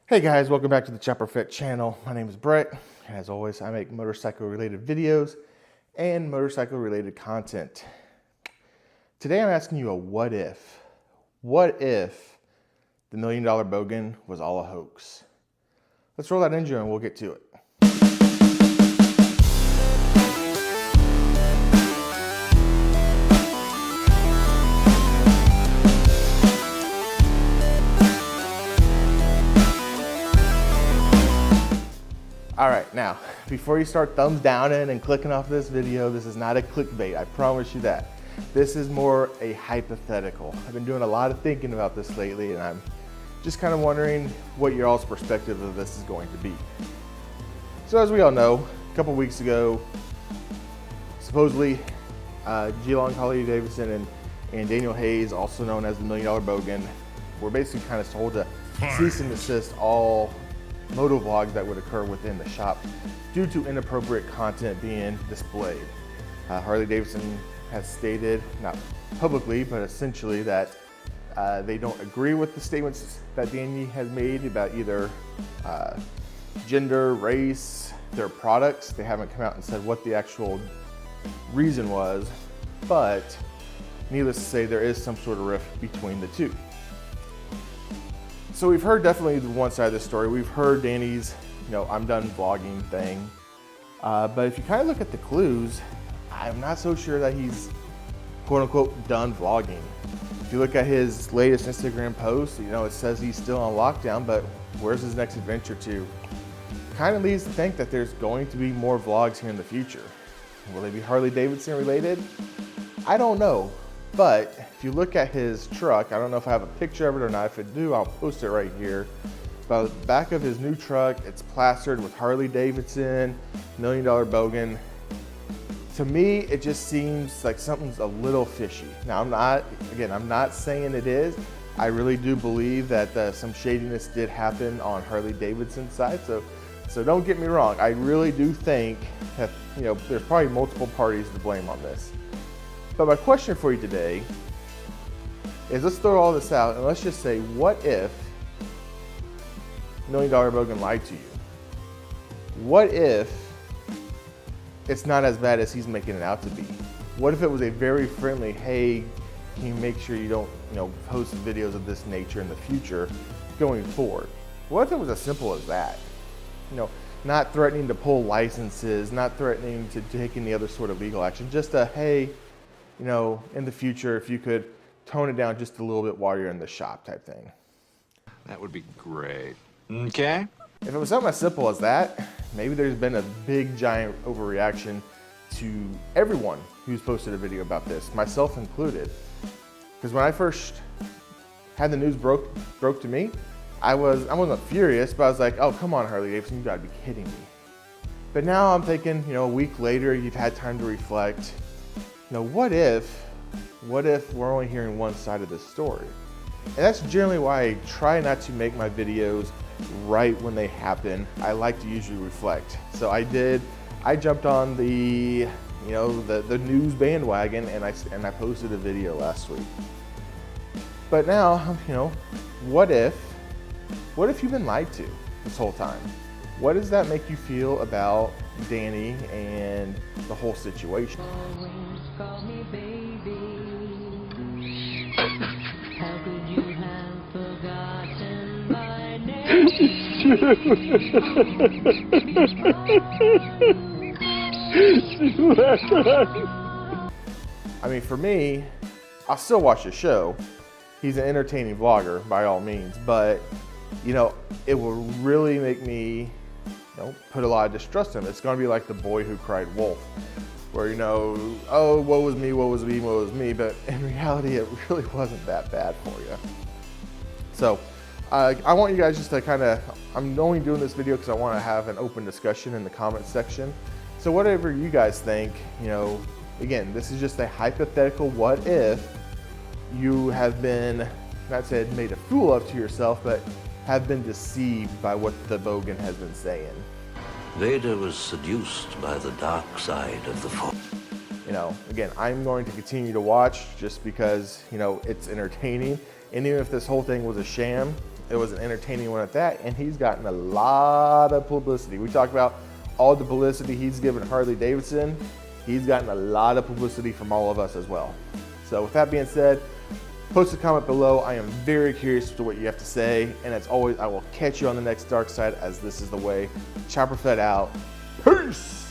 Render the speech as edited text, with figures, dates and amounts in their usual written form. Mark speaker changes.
Speaker 1: Hey guys, welcome back to the Chopper Fit channel. My name is Brett. As always, I make motorcycle related videos and motorcycle related content. Today I'm asking you a what if. What if the $1 Million Bogan was all a hoax? Let's roll that intro and we'll get to it. All right, now, before you start thumbs downing and clicking off this video, this is not a clickbait, I promise you that. This is more a hypothetical. I've been doing a lot of thinking about this lately, and I'm just kind of wondering what your all's perspective of this is going to be. So as we all know, a couple weeks ago, supposedly, Harley Davidson and Daniel Hayes, also known as the $1 Million Bogan, were basically kind of told to cease and desist all moto vlogs that would occur within the shop due to inappropriate content being displayed. Harley Davidson has stated, not publicly, but essentially that they don't agree with the statements that Danny has made about either gender, race, their products. They haven't come out and said what the actual reason was, but needless to say, there is some sort of rift between the two. So we've heard definitely the one side of the story. We've heard Danny's, I'm done vlogging thing. But if you kind of look at the clues, I'm not so sure that he's quote unquote done vlogging. If you look at his latest Instagram post, it says he's still on lockdown, but where's his next adventure to? Kind of leads to think that there's going to be more vlogs here in the future. Will they be Harley Davidson related? I don't know. But if you look at his truck, I don't know if I have a picture of it or not. If I do, I'll post it right here. But the back of his new truck, it's plastered with Harley Davidson, $1 Million Bogan. To me, it just seems like something's a little fishy. Now, I'm not saying it is. I really do believe that some shadiness did happen on Harley Davidson's side. So don't get me wrong. I really do think that, there's probably multiple parties to blame on this. But my question for you today is, let's throw all this out and let's just say, what if $1 Million Bogan lied to you? What if it's not as bad as he's making it out to be? What if it was a very friendly, hey, can you make sure you don't, post videos of this nature in the future going forward? What if it was as simple as that? Not threatening to pull licenses, not threatening to take any other sort of legal action, just a, hey, in the future, if you could tone it down just a little bit while you're in the shop type thing.
Speaker 2: That would be great. Okay.
Speaker 1: If it was something as simple as that, maybe there's been a big giant overreaction to everyone who's posted a video about this, myself included. Because when I first had the news broke to me, I wasn't furious, but I was like, oh, come on, Harley Davidson, you gotta be kidding me. But now I'm thinking, a week later, you've had time to reflect. What if we're only hearing one side of this story? And that's generally why I try not to make my videos right when they happen. I like to usually reflect. So I jumped on the news bandwagon and I posted a video last week. But now, what if you've been lied to this whole time? What does that make you feel about Danny and the whole situation?
Speaker 3: Call me baby. How could you have forgotten my name?
Speaker 1: I mean, for me, I'll still watch the show. He's an entertaining vlogger by all means, but it will really make me put a lot of distrust in him. It's gonna be like the boy who cried wolf, where oh, woe was me, woe was me, woe was me, but in reality it really wasn't that bad for you. So I want you guys just to I'm only doing this video because I want to have an open discussion in the comment section. So whatever you guys think, again, this is just a hypothetical what if you have been, not said made a fool of to yourself, but have been deceived by what the Bogan has been saying.
Speaker 4: Vader was seduced by the dark side of the Force.
Speaker 1: Again, I'm going to continue to watch just because, it's entertaining. And even if this whole thing was a sham, It was an entertaining one at that, and he's gotten a lot of publicity. We talked about all the publicity he's given Harley Davidson. He's gotten a lot of publicity from all of us as well. So with that being said, post a comment below. I am very curious to what you have to say, and as always, I will catch you on the next dark side, as this is the way. Chopper Fed out. Peace!